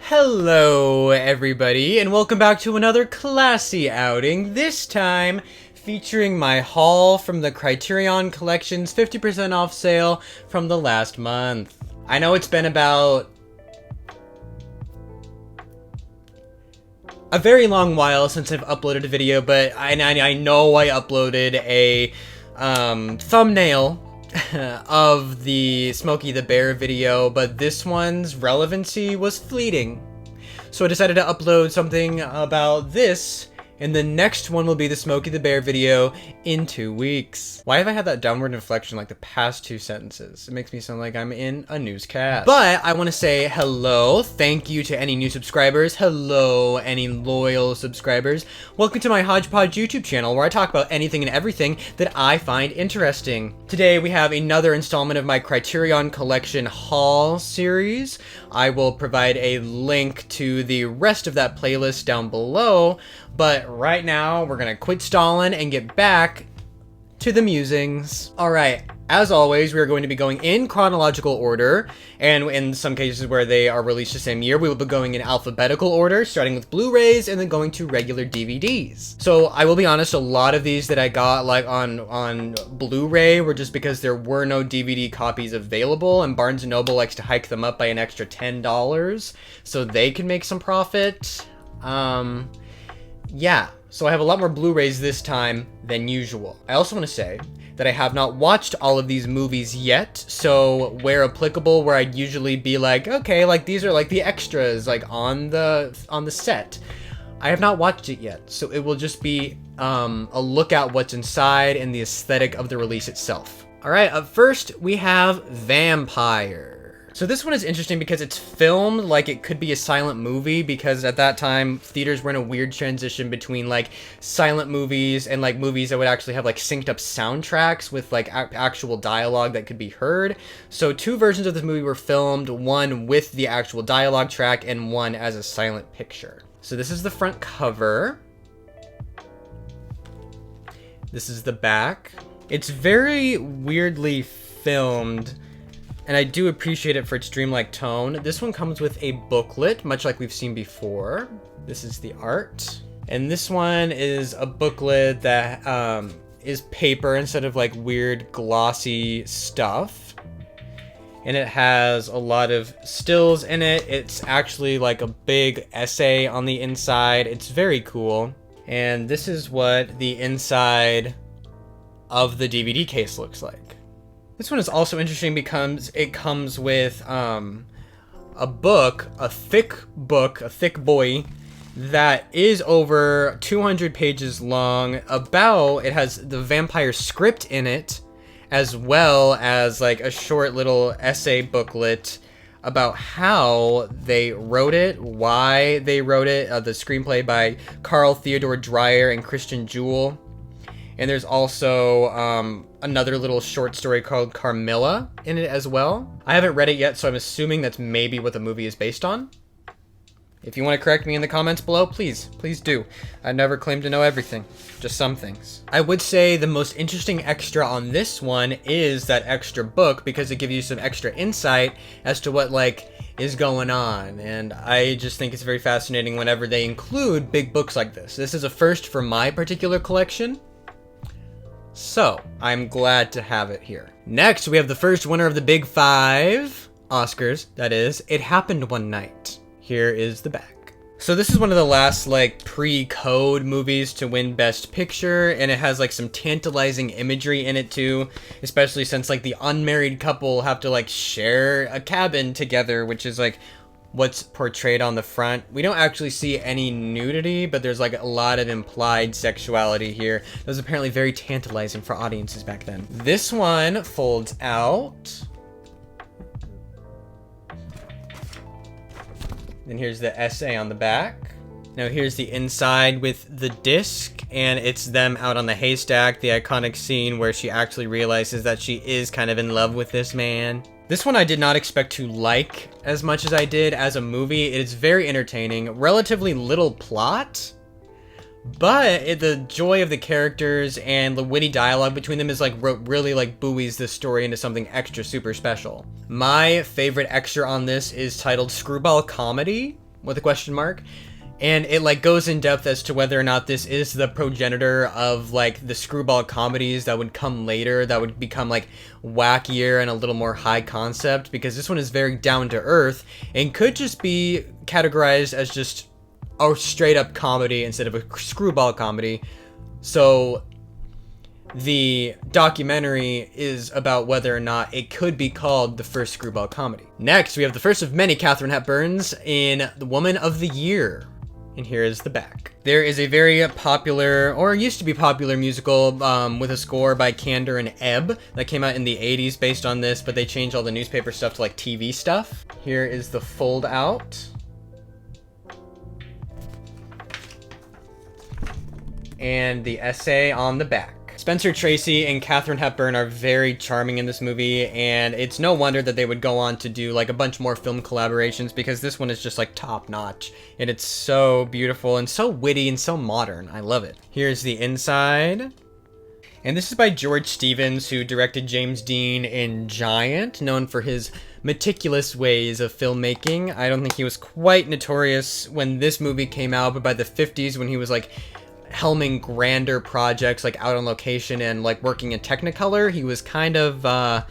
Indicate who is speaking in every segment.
Speaker 1: Hello everybody, and welcome back to another classy outing, this time featuring my haul from the Criterion Collection's 50% off sale from the last month. I know it's been about a very long while since I've uploaded a video, but I know I uploaded a thumbnail of the Smokey the Bear video, but this one's relevancy was fleeting. So I decided to upload something about this, and the next one will be the Smokey the Bear video in 2 weeks. Why have I had that downward inflection like the past 2 sentences? It makes me sound like I'm in a newscast. But I want to say hello, thank you to any new subscribers, hello any loyal subscribers. Welcome to my Hodgepodge YouTube channel where I talk about anything and everything that I find interesting. Today we have another installment of my Criterion Collection haul series. I will provide a link to the rest of that playlist down below, but right now we're gonna quit stalling and get back to the musings. Alright, as always, we are going to be going in chronological order, and in some cases where they are released the same year, we will be going in alphabetical order, starting with Blu-rays and then going to regular DVDs. So I will be honest, a lot of these that I got like on Blu-ray were just because there were no DVD copies available, and Barnes & Noble likes to hike them up by an extra $10 so they can make some profit. Yeah, so I have a lot more Blu-rays this time than usual. I also want to say that I have not watched all of these movies yet, so where applicable, where I'd usually be like, okay, like these are like the extras like on the set, I have not watched it yet, so it will just be a look at what's inside and the aesthetic of the release itself. Alright, up first we have Vampyr. So this one is interesting because it's filmed like it could be a silent movie, because at that time theaters were in a weird transition between like silent movies and like movies that would actually have like synced up soundtracks with like actual dialogue that could be heard. So 2 versions of this movie were filmed, one with the actual dialogue track and one as a silent picture. So this is the front cover. This is the back. It's very weirdly filmed, and I do appreciate it for its dreamlike tone. This one comes with a booklet, much like we've seen before. This is the art. And this one is a booklet that is paper instead of like weird glossy stuff. And it has a lot of stills in it. It's actually like a big essay on the inside. It's very cool. And this is what the inside of the DVD case looks like. This one is also interesting because it comes with a book, a thick boy, that is over 200 pages long. It has the Vampyr script in it, as well as like a short little essay booklet about how they wrote it, why they wrote it, the screenplay by Carl Theodor Dreyer and Christian Jewell. And there's also another little short story called Carmilla in it as well. I haven't read it yet, so I'm assuming that's maybe what the movie is based on. If you want to correct me in the comments below, please do. I've never claimed to know everything, just some things. I would say the most interesting extra on this one is that extra book, because it gives you some extra insight as to what like is going on, and I just think it's very fascinating whenever they include big books like this. This is a first for my particular collection, so I'm glad to have it here. Next, we have the first winner of the Big 5 Oscars, that is, It Happened One Night. Here is the back. So this is one of the last like pre-code movies to win Best Picture, and it has like some tantalizing imagery in it too, especially since like the unmarried couple have to like share a cabin together, which is like what's portrayed on the front. We don't actually see any nudity, but there's like a lot of implied sexuality here. That was apparently very tantalizing for audiences back then. This one folds out. Then here's the essay on the back. Now here's the inside with the disc, and it's them out on the haystack, the iconic scene where she actually realizes that she is kind of in love with this man. This one I did not expect to like as much as I did as a movie. It is very entertaining, relatively little plot, but the joy of the characters and the witty dialogue between them is like really like buoys this story into something extra super special. My favorite extra on this is titled Screwball Comedy, with a question mark. And it like goes in depth as to whether or not this is the progenitor of like the screwball comedies that would come later, that would become like wackier and a little more high concept, because this one is very down to earth and could just be categorized as just a straight up comedy instead of a screwball comedy. So the documentary is about whether or not it could be called the first screwball comedy. Next, we have the first of many Katharine Hepburns in The Woman of the Year. And here is the back. There is a very popular, or used to be popular, musical with a score by Kander and Ebb that came out in the 80s based on this, but they changed all the newspaper stuff to like TV stuff. Here is the fold out. And the essay on the back. Spencer Tracy and Katharine Hepburn are very charming in this movie, and it's no wonder that they would go on to do like a bunch more film collaborations, because this one is just like top notch, and it's so beautiful and so witty and so modern. I love it. Here's the inside. And this is by George Stevens, who directed James Dean in Giant, known for his meticulous ways of filmmaking. I don't think he was quite notorious when this movie came out, but by the 50s, when he was like helming grander projects like out on location and like working in Technicolor, he was kind of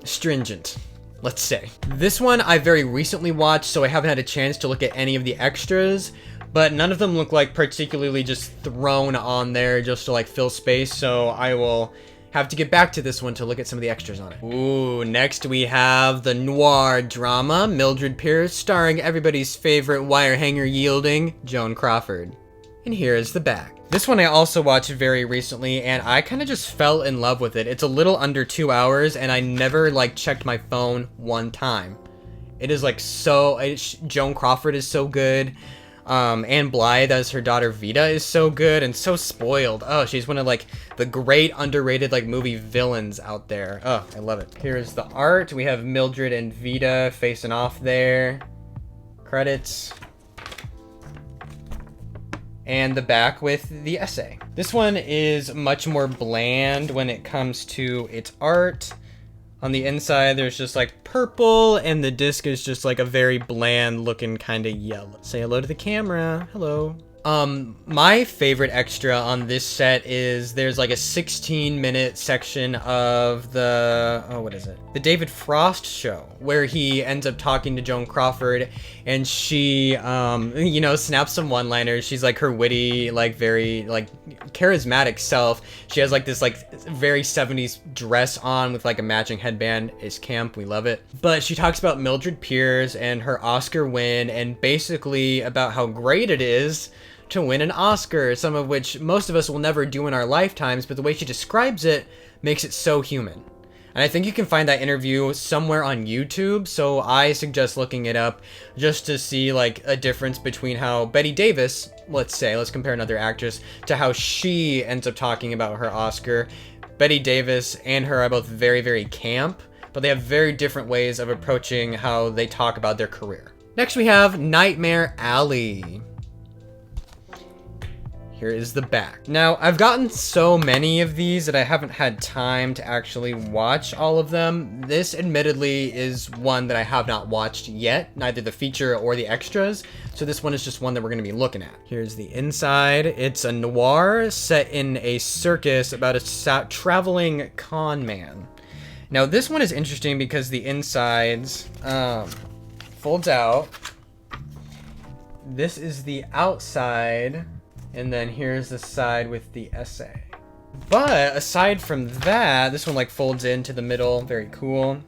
Speaker 1: stringent, let's say. This one I very recently watched, so I haven't had a chance to look at any of the extras, but none of them look like particularly just thrown on there just to like fill space, so I will have to get back to this one to look at some of the extras on it. Ooh, next we have the noir drama Mildred Pierce, starring everybody's favorite wire hanger yielding Joan Crawford. And here is the back. This one I also watched very recently, and I kind of just fell in love with it. It's a little under 2 hours, and I never like checked my phone one time. It is like Joan Crawford is so good. Anne Blythe as her daughter Vita is so good and so spoiled. Oh, she's one of like the great underrated like movie villains out there. Oh, I love it. Here is the art. We have Mildred and Vita facing off there. Credits. And the back with the essay. This one is much more bland when it comes to its art. On the inside, there's just like purple, and the disc is just like a very bland looking kind of yellow. Say hello to the camera. Hello. My favorite extra on this set is there's like a 16-minute section of the, what is it? The David Frost show, where he ends up talking to Joan Crawford, and she, you know, snaps some one-liners. She's like her witty, like very like charismatic self. She has like this like very 70s dress on with like a matching headband. It's camp. We love it. But she talks about Mildred Pierce and her Oscar win, and basically about how great it is to win an Oscar, some of which most of us will never do in our lifetimes, but the way she describes it makes it so human. And I think you can find that interview somewhere on YouTube, so I suggest looking it up just to see like a difference between how Bette Davis, let's compare another actress, to how she ends up talking about her Oscar. Bette Davis and her are both very, very camp, but they have very different ways of approaching how they talk about their career. Next we have Nightmare Alley. Here is the back. Now, I've gotten so many of these that I haven't had time to actually watch all of them. This admittedly is one that I have not watched yet, neither the feature or the extras, so this one is just one that we're going to be looking at. Here's the inside. It's a noir set in a circus about a traveling con man. Now, this one is interesting because the insides folds out. This is the outside. And then here's the side with the essay. But aside from that, this one like folds into the middle. Very cool.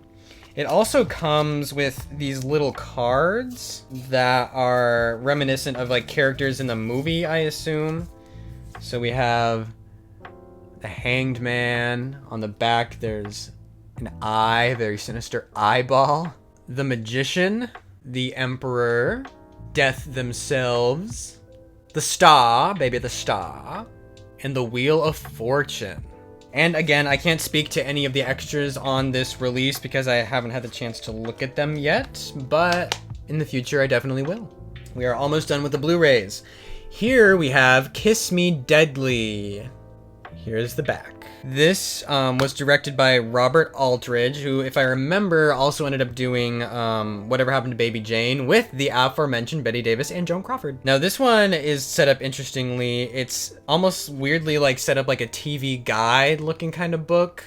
Speaker 1: It also comes with these little cards that are reminiscent of like characters in the movie, I assume. So we have the Hanged Man. On the back, there's an eye, a very sinister eyeball. The Magician, the Emperor, Death themselves, the Star, baby the Star, and the Wheel of Fortune. And again, I can't speak to any of the extras on this release because I haven't had the chance to look at them yet, but in the future I definitely will. We are almost done with the Blu-rays. Here we have Kiss Me Deadly. Here's the back. This was directed by Robert Aldridge, who, if I remember, also ended up doing Whatever Happened to Baby Jane with the aforementioned Bette Davis and Joan Crawford. Now, this one is set up interestingly. It's almost weirdly like set up like a TV guide looking kind of book.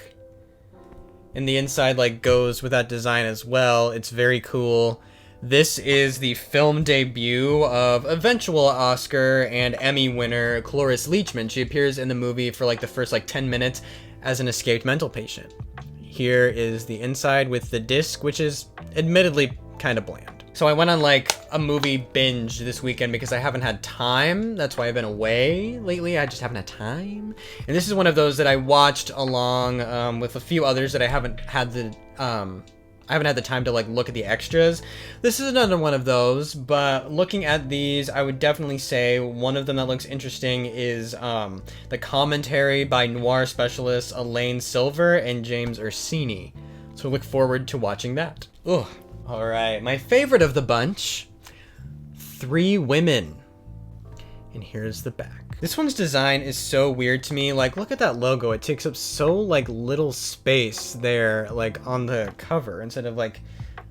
Speaker 1: And the inside like goes with that design as well. It's very cool. This is the film debut of eventual Oscar and Emmy winner Cloris Leachman. She appears in the movie for like the first like 10 minutes as an escaped mental patient. Here is the inside with the disc, which is admittedly kind of bland. So I went on like a movie binge this weekend because I haven't had time. That's why I've been away lately. I just haven't had time. And this is one of those that I watched along with a few others that I haven't had the time to like look at the extras. This is another one of those, but looking at these, I would definitely say one of them that looks interesting is the commentary by noir specialists Elaine Silver and James Ursini. So look forward to watching that. Ugh. All right, my favorite of the bunch, Three Women. And here's the back. This one's design is so weird to me. Like, look at that logo. It takes up so like little space there, like on the cover, instead of like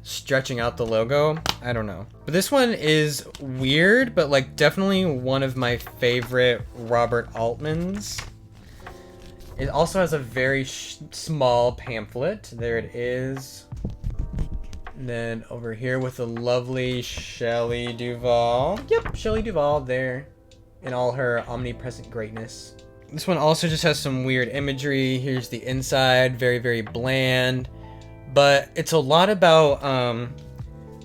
Speaker 1: stretching out the logo. I don't know. But this one is weird, but like definitely one of my favorite Robert Altman's. It also has a very small pamphlet. There it is. And then over here with the lovely Shelley Duvall. Yep, Shelley Duvall there in all her omnipresent greatness. This one also just has some weird imagery. Here's the inside, very, very bland. But it's a lot about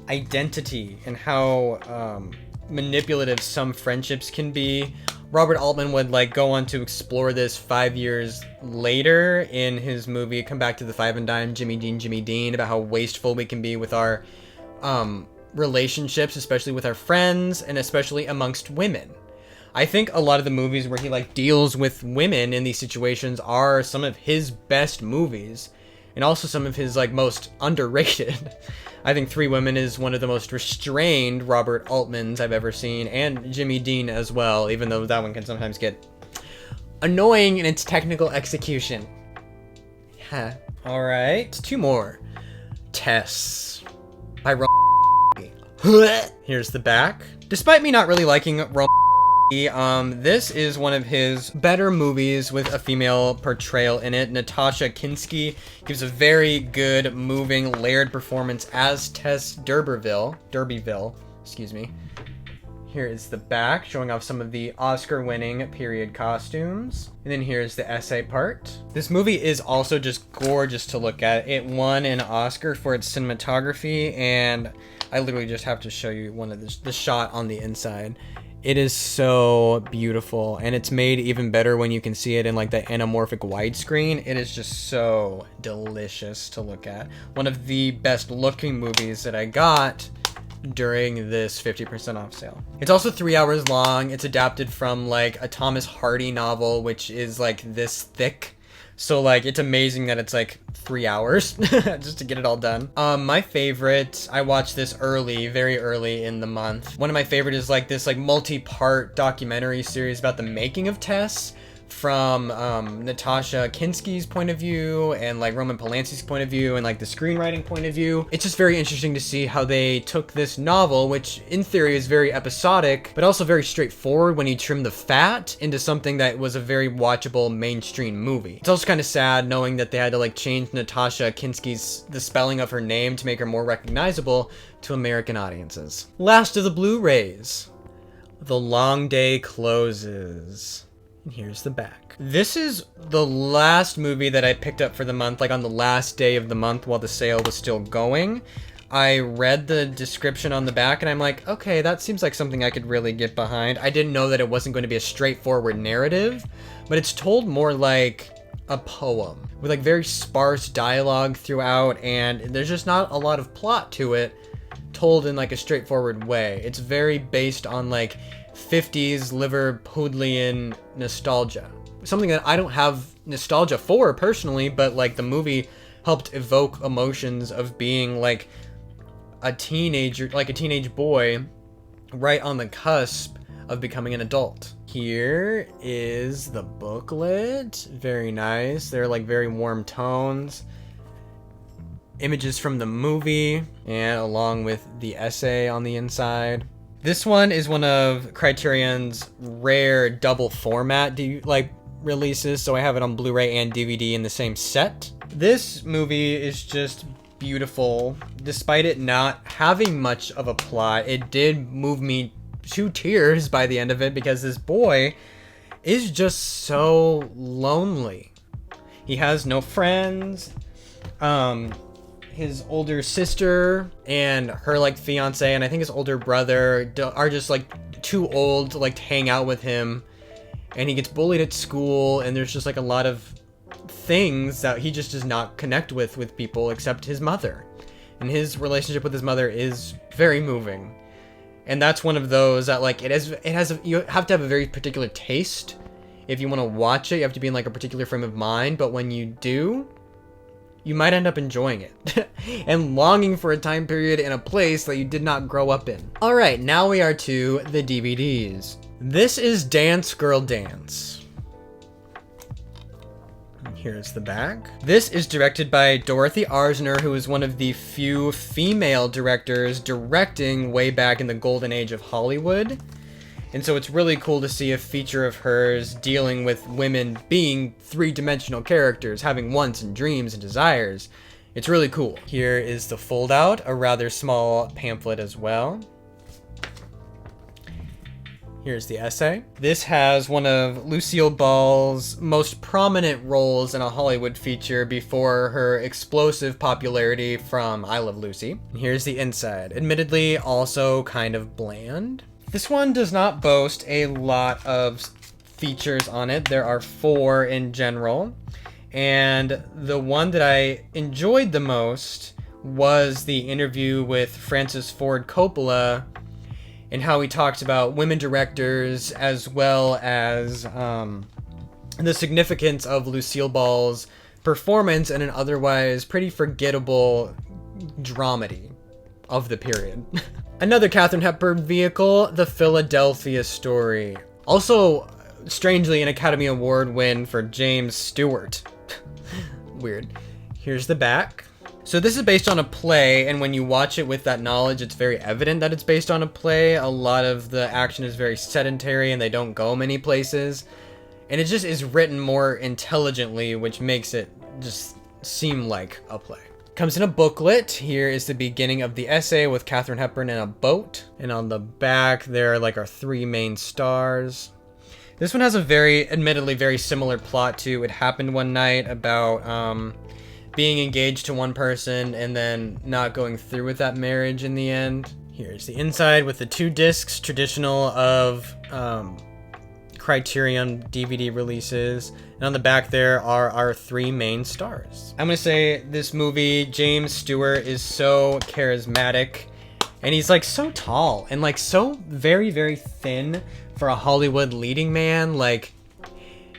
Speaker 1: identity and how manipulative some friendships can be. Robert Altman would like go on to explore this 5 years later in his movie Come Back to the Five and Dime, Jimmy Dean, about how wasteful we can be with our relationships, especially with our friends and especially amongst women. I think a lot of the movies where he like deals with women in these situations are some of his best movies and also some of his like most underrated. I think Three Women is one of the most restrained Robert Altmans I've ever seen, and Jimmy Dean as well, even though that one can sometimes get annoying in its technical execution. Yeah. All right, two more. Tess by Here's the back. Despite me not really liking this is one of his better movies with a female portrayal in it. Natasha Kinski gives a very good, moving, layered performance as Tess D'Urberville, excuse me. Here is the back, showing off some of the Oscar-winning period costumes. And then here's the essay part. This movie is also just gorgeous to look at. It won an Oscar for its cinematography, and I literally just have to show you one of the shot on the inside. It is so beautiful, and it's made even better when you can see it in like the anamorphic widescreen. It is just so delicious to look at. One of the best looking movies that I got during this 50% off sale. It's also 3 hours long. It's adapted from like a Thomas Hardy novel, which is like this thick. So like it's amazing that it's like 3 hours just to get it all done. My favorite, I watched this very early in the month. One of my favorite is like this like multi-part documentary series about the making of Tess, from Natasha Kinski's point of view and like Roman Polanski's point of view and like the screenwriting point of view. It's just very interesting to see how they took this novel, which in theory is very episodic, but also very straightforward when you trim the fat, into something that was a very watchable mainstream movie. It's also kind of sad knowing that they had to like change Natasha Kinski's, the spelling of her name to make her more recognizable to American audiences. Last of the Blu-rays. The Long Day Closes. And here's the back. This is the last movie that I picked up for the month, like on the last day of the month while the sale was still going. I read the description on the back and I'm like, okay, that seems like something I could really get behind. I didn't know that it wasn't going to be a straightforward narrative, but it's told more like a poem with like very sparse dialogue throughout, and there's just not a lot of plot to it told in like a straightforward way. It's very based on like 50s Liverpudlian nostalgia. Something that I don't have nostalgia for personally, but like the movie helped evoke emotions of being like a teenager, like a teenage boy right on the cusp of becoming an adult. Here is the booklet. Very nice. They're like very warm tones. Images from the movie, and along with the essay on the inside. This one is one of Criterion's rare double format releases, so I have it on Blu-ray and DVD in the same set. This movie is just beautiful. Despite it not having much of a plot, it did move me to tears by the end of it, because this boy is just so lonely. He has no friends. His older sister and her like fiance, and I think his older brother are just like too old to like hang out with him, and he gets bullied at school, and there's just like a lot of things that he just does not connect with people except his mother, and his relationship with his mother is very moving. And that's one of those that like you have to have a very particular taste if you want to watch it. You have to be in like a particular frame of mind, but when you do, you might end up enjoying it and longing for a time period and a place that you did not grow up in. All right, now we are to the DVDs. This is Dance Girl Dance. Here's the back. This is directed by Dorothy Arzner, who is one of the few female directors directing way back in the golden age of Hollywood. And so it's really cool to see a feature of hers dealing with women being three-dimensional characters, having wants and dreams and desires. It's really cool. Here is the fold-out, a rather small pamphlet as well. Here's the essay. This has one of Lucille Ball's most prominent roles in a Hollywood feature before her explosive popularity from I Love Lucy. And here's the inside. Admittedly, also kind of bland. This one does not boast a lot of features on it. There are 4 in general. And the one that I enjoyed the most was the interview with Francis Ford Coppola, and how he talked about women directors as well as the significance of Lucille Ball's performance in an otherwise pretty forgettable dramedy of the period. Another Katharine Hepburn vehicle, The Philadelphia Story. Also, strangely, an Academy Award win for James Stewart. Weird. Here's the back. So this is based on a play, and when you watch it with that knowledge, it's very evident that it's based on a play. A lot of the action is very sedentary, and they don't go many places. And it just is written more intelligently, which makes it just seem like a play. Comes in a booklet. Here is the beginning of the essay with Katharine Hepburn in a boat. And on the back, there are our 3 main stars. This one has a admittedly very similar plot to It Happened One Night, about being engaged to one person and then not going through with that marriage in the end. Here's the inside with the 2 discs, traditional of Criterion DVD releases. And on the back there are our 3 main stars. I'm gonna say this movie, James Stewart is so charismatic, and he's so tall and so very, very thin for a Hollywood leading man.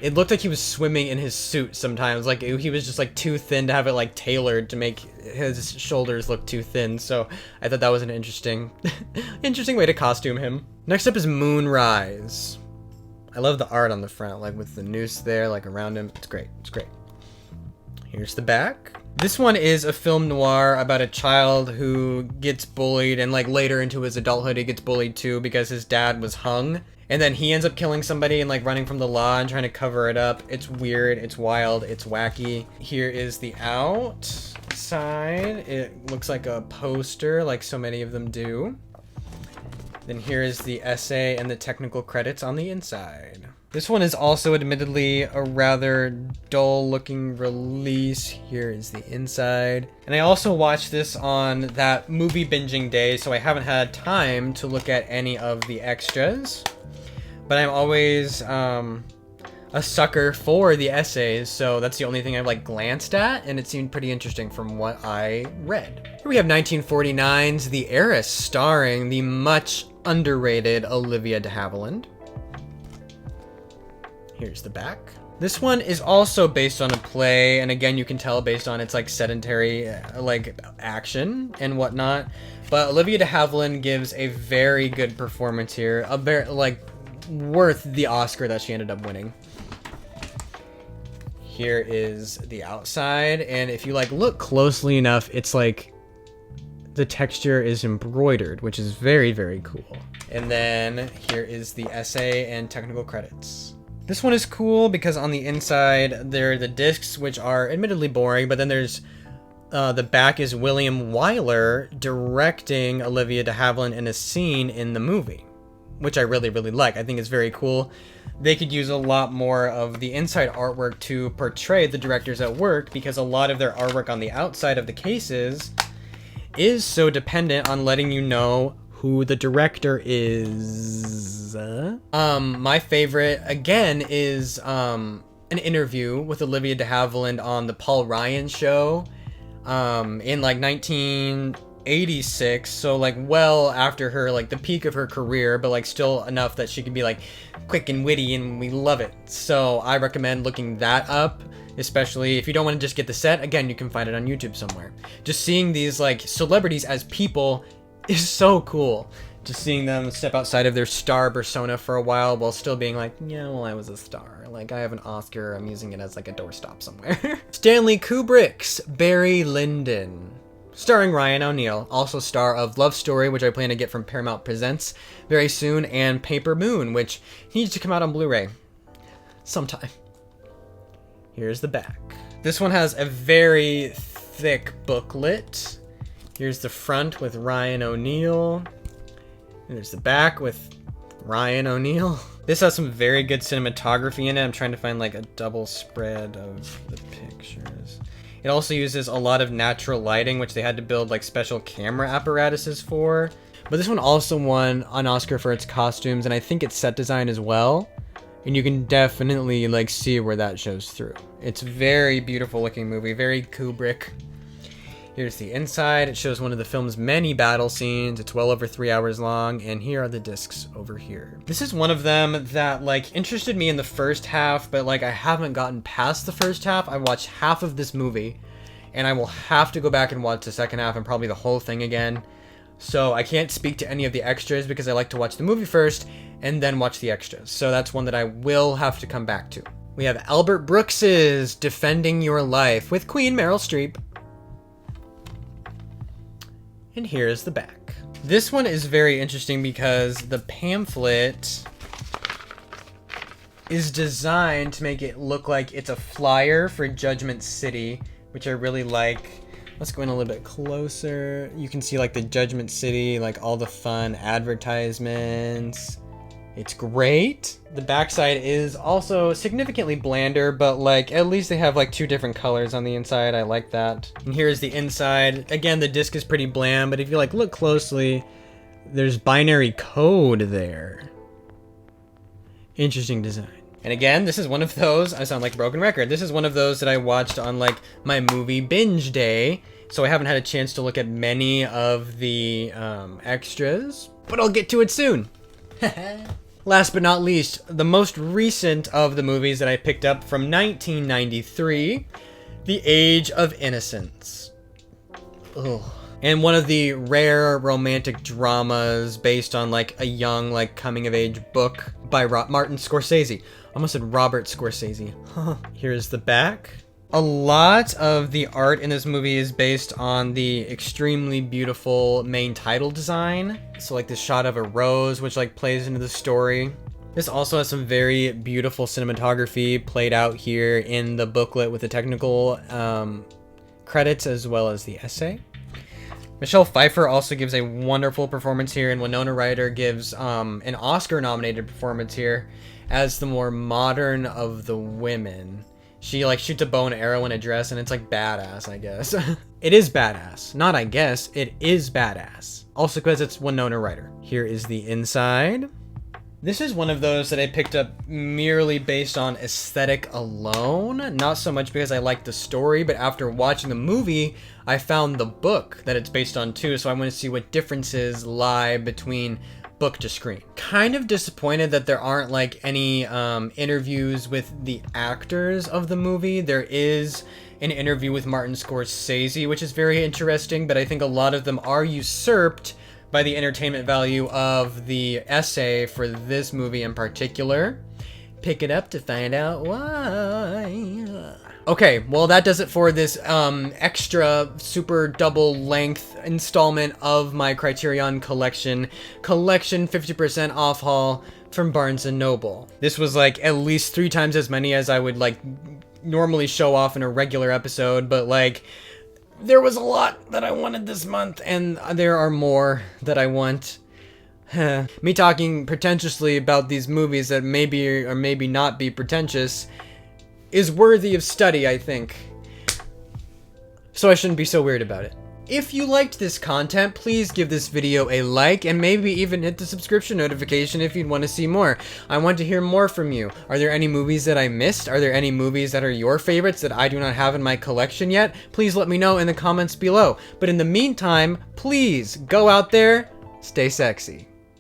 Speaker 1: It looked like he was swimming in his suit sometimes. He was just too thin to have it tailored to make his shoulders look too thin. So I thought that was an interesting way to costume him. Next up is Moonrise. I love the art on the front, with the noose there, around him. It's great. It's great. Here's the back. This one is a film noir about a child who gets bullied, and later into his adulthood he gets bullied too because his dad was hung. And then he ends up killing somebody and running from the law and trying to cover it up. It's weird, it's wild, it's wacky. Here is the outside. It looks like a poster, like so many of them do. Then here is the essay and the technical credits on the inside. This one is also admittedly a rather dull looking release. Here is the inside. And I also watched this on that movie binging day, so I haven't had time to look at any of the extras. But I'm always a sucker for the essays, so that's the only thing I've glanced at, and it seemed pretty interesting from what I read. Here we have 1949's The Heiress, starring the much underrated Olivia de Havilland. Here's the back. This one is also based on a play, and again, you can tell based on its sedentary action and whatnot. But Olivia de Havilland gives a very good performance here. A very worth the Oscar that she ended up winning. Here is the outside, and if you like look closely enough, it's like the texture is embroidered, which is very, very cool. And then here is the essay and technical credits. This one is cool because on the inside there are the discs, which are admittedly boring, but then there's the back is William Wyler directing Olivia de Havilland in a scene in the movie, which I really, really like. I think it's very cool. They could use a lot more of the inside artwork to portray the directors at work, because a lot of their artwork on the outside of the cases is so dependent on letting you know who the director is. My favorite, again, is an interview with Olivia de Havilland on the Paul Ryan show in like 1986, so like well after her, like the peak of her career, but like still enough that she can be like quick and witty, and we love it. So I recommend looking that up, especially if you don't want to just get the set. Again, you can find it on YouTube somewhere. Just seeing these like celebrities as people is so cool. Just seeing them step outside of their star persona for a while while still being like, yeah, well, I was a star. Like, I have an Oscar, I'm using it as like a doorstop somewhere. Stanley Kubrick's Barry Lyndon, starring Ryan O'Neal, also star of Love Story, which I plan to get from Paramount Presents very soon, and Paper Moon, which needs to come out on Blu-ray sometime. Here's the back. This one has a very thick booklet. Here's the front with Ryan O'Neal. And there's the back with Ryan O'Neal. This has some very good cinematography in it. I'm trying to find like a double spread of the pictures. It also uses a lot of natural lighting, which they had to build like special camera apparatuses for. But this one also won an Oscar for its costumes, and I think its set design as well. And you can definitely like see where that shows through. It's a very beautiful looking movie, very Kubrick. Here's the inside. It shows one of the film's many battle scenes. It's well over 3 hours long, and here are the discs over here. This is one of them that like interested me in the first half, but like I haven't gotten past the first half. I watched half of this movie, and I will have to go back and watch the second half and probably the whole thing again. So I can't speak to any of the extras because I like to watch the movie first and then watch the extras. So that's one that I will have to come back to. We have Albert Brooks's Defending Your Life with Queen Meryl Streep. And here's the back. This one is very interesting because the pamphlet is designed to make it look like it's a flyer for Judgment City, which I really like. Let's go in a little bit closer. You can see like the Judgment City, like all the fun advertisements. It's great. The backside is also significantly blander, but like at least they have like two different colors on the inside. I like that. And here's the inside. Again, the disc is pretty bland, but if you like look closely, there's binary code there. Interesting design. And again, this is one of those, I sound like a broken record. This is one of those that I watched on like my movie binge day. So I haven't had a chance to look at many of the extras, but I'll get to it soon. Last but not least, the most recent of the movies that I picked up from 1993, The Age of Innocence. Ugh. And one of the rare romantic dramas based on like a young like coming of age book by Martin Scorsese. I almost said Robert Scorsese. Here's the back. A lot of the art in this movie is based on the extremely beautiful main title design. So like this shot of a rose, which like plays into the story. This also has some very beautiful cinematography played out here in the booklet with the technical credits as well as the essay. Michelle Pfeiffer also gives a wonderful performance here, and Winona Ryder gives an Oscar-nominated performance here as the more modern of the women. She like shoots a bow and arrow in a dress, and it's like badass, I guess. It is badass. Not I guess, it is badass. Also because it's Winona Ryder. Here is the inside. This is one of those that I picked up merely based on aesthetic alone. Not so much because I liked the story, but after watching the movie, I found the book that it's based on too, so I want to see what differences lie between book to screen. Kind of disappointed that there aren't like any interviews with the actors of the movie. There is an interview with Martin Scorsese, which is very interesting, but I think a lot of them are usurped by the entertainment value of the essay for this movie in particular. Pick it up to find out why. Okay, well that does it for this extra super double length installment of my Criterion collection 50% off haul from Barnes & Noble. This was like at least 3 times as many as I would like normally show off in a regular episode, but like there was a lot that I wanted this month and there are more that I want. Me talking pretentiously about these movies that maybe or maybe not be pretentious is worthy of study, I think. So I shouldn't be so weird about it. If you liked this content, please give this video a like and maybe even hit the subscription notification if you'd want to see more. I want to hear more from you. Are there any movies that I missed? Are there any movies that are your favorites that I do not have in my collection yet? Please let me know in the comments below. But in the meantime, please go out there, stay sexy.